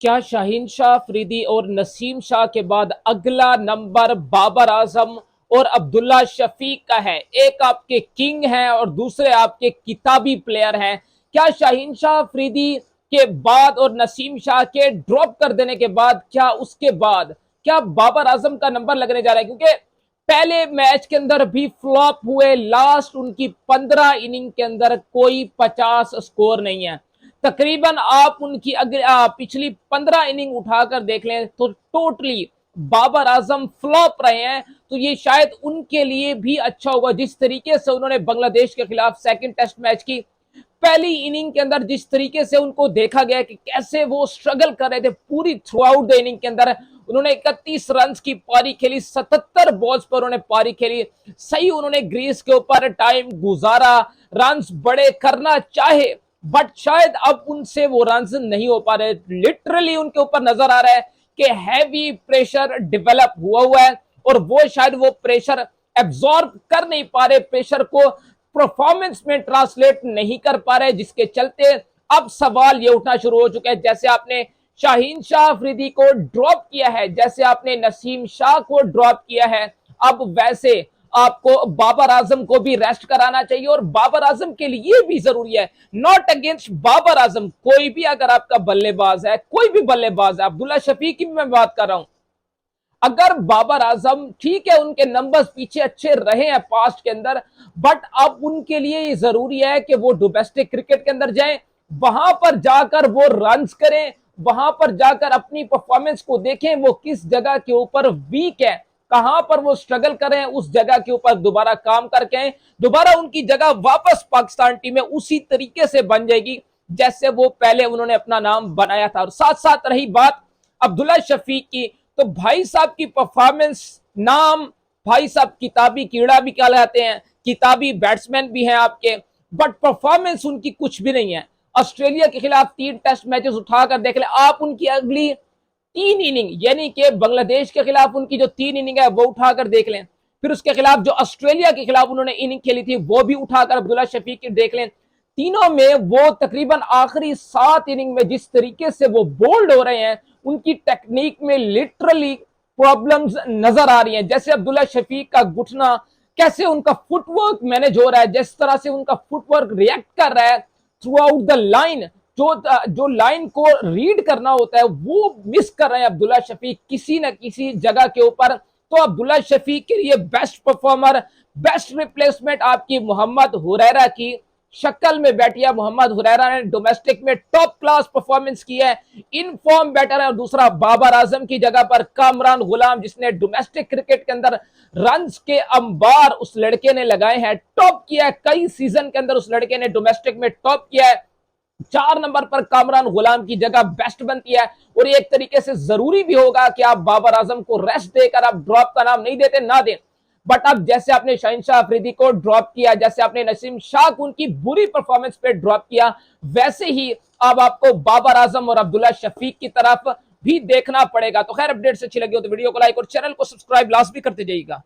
क्या शाहीन शाह अफरीदी और नसीम शाह के बाद अगला नंबर बाबर आजम और अब्दुल्ला शफीक का है? एक आपके किंग हैं और दूसरे आपके किताबी प्लेयर हैं। क्या शाहीन शाह अफरीदी के बाद और नसीम शाह के ड्रॉप कर देने के बाद क्या उसके बाद क्या बाबर आजम का नंबर लगने जा रहा है? क्योंकि पहले मैच के अंदर भी फ्लॉप हुए, लास्ट उनकी 15 इनिंग के अंदर कोई 50 स्कोर नहीं है। तकरीबन आप उनकी अगर पिछली 15 इनिंग उठाकर देख लें तो टोटली बाबर आजम फ्लॉप रहे हैं। तो ये शायद उनके लिए भी अच्छा होगा, जिस तरीके से उन्होंने बांग्लादेश के खिलाफ सेकंड टेस्ट मैच की पहली इनिंग के अंदर जिस तरीके से उनको देखा गया कि कैसे वो स्ट्रगल कर रहे थे पूरी थ्रू आउट द इनिंग के अंदर। उन्होंने 31 रन की पारी खेली, 77 बॉल्स पर उन्होंने पारी खेली। सही उन्होंने ग्रीस के ऊपर टाइम गुजारा, रन बड़े करना चाहे, बट शायद अब उनसे वो रन नहीं हो पा रहे। लिटरली उनके ऊपर नजर आ रहा है कि हैवी प्रेशर डेवलप हुआ है और वो शायद वो प्रेशर एब्जॉर्ब कर नहीं पा रहे, प्रेशर को परफॉर्मेंस में ट्रांसलेट नहीं कर पा रहे, जिसके चलते अब सवाल ये उठना शुरू हो चुका है। जैसे आपने शाहीन शाह अफरीदी को ड्रॉप किया है, जैसे आपने नसीम शाह को ड्रॉप किया है, अब वैसे आपको बाबर आजम को भी रेस्ट कराना चाहिए। और बाबर आजम के लिए भी जरूरी है, नॉट अगेंस्ट बाबर आजम, कोई भी अगर आपका बल्लेबाज है, कोई भी बल्लेबाज है, अब्दुल्ला शफीक की भी मैं बात कर रहा हूं, अगर बाबर आजम ठीक है उनके नंबर्स पीछे अच्छे रहे हैं पास्ट के अंदर, बट अब उनके लिए ये जरूरी है कि वो डोमेस्टिक क्रिकेट के अंदर जाएं, वहां पर जाकर वो रन्स करें, वहां पर जाकर अपनी परफॉर्मेंस को देखें, वो किस जगह के ऊपर वीक है, कहां पर वो स्ट्रगल कर रहे हैं, उस जगह के ऊपर दोबारा काम करके दोबारा उनकी जगह वापस पाकिस्तान टीम में उसी तरीके से बन जाएगी जैसे वो पहले उन्होंने अपना नाम बनाया था। और साथ साथ रही बात अब्दुल्ला शफीक की, तो भाई साहब की परफॉर्मेंस, नाम भाई साहब किताबी कीड़ा भी कहलाते हैं, किताबी बैट्समैन भी हैं आपके, बट परफॉर्मेंस उनकी कुछ भी नहीं है। ऑस्ट्रेलिया के खिलाफ 3 टेस्ट मैचेस उठाकर देख ले आप, उनकी अगली 3 इनिंग यानी कि बांग्लादेश के खिलाफ उनकी जो 3 इनिंग है वो उठाकर देख लें, फिर उसके खिलाफ जो ऑस्ट्रेलिया के खिलाफ उन्होंने इनिंग खेली थी वो भी उठाकर अब्दुल्ला शफीक की देख लें। तीनों में वो तकरीबन आखिरी 7 इनिंग में जिस तरीके से वो बोल्ड हो रहे हैं, उनकी टेक्निक में लिटरली प्रॉब्लम्स नजर आ रही हैं। जैसे अब्दुल्ला शफीक का घुटना, कैसे उनका फुटवर्क मैनेज हो रहा है, जिस तरह से उनका फुटवर्क रिएक्ट कर रहा है थ्रू आउट द लाइन, जो लाइन को रीड करना होता है वो मिस कर रहे हैं अब्दुल्ला शफीक किसी न किसी जगह के ऊपर। तो अब्दुल्ला शफीक के लिए बेस्ट परफॉर्मर, बेस्ट रिप्लेसमेंट आपकी मोहम्मद हुरैरा की शक्ल में बैठी है। मोहम्मद हुरैरा ने डोमेस्टिक में टॉप क्लास परफॉर्मेंस की है, इन फॉर्म बैटर है। और दूसरा बाबर आजम की जगह पर कामरान गुलाम, जिसने डोमेस्टिक क्रिकेट के अंदर रन्स के अंबार उस लड़के ने लगाए हैं, टॉप किया है कई सीजन के अंदर, उस लड़के ने डोमेस्टिक में टॉप किया है। 4 नंबर पर कामरान गुलाम की जगह बेस्ट बनती है। और एक तरीके से जरूरी भी होगा कि आप बाबर आजम को रेस्ट देकर आप ड्रॉप का नाम नहीं देते ना दें, बट अब जैसे आपने शाहीन शाह अफरीदी को ड्रॉप किया, जैसे आपने नसीम शाह को उनकी बुरी परफॉर्मेंस पे ड्रॉप किया, वैसे ही अब आपको बाबर आजम और अब्दुल्ला शफीक की तरफ भी देखना पड़ेगा। तो खैर, अपडेट अच्छी लगी हो तो वीडियो को लाइक और चैनल को सब्सक्राइब लास्ट भी करते जाइएगा।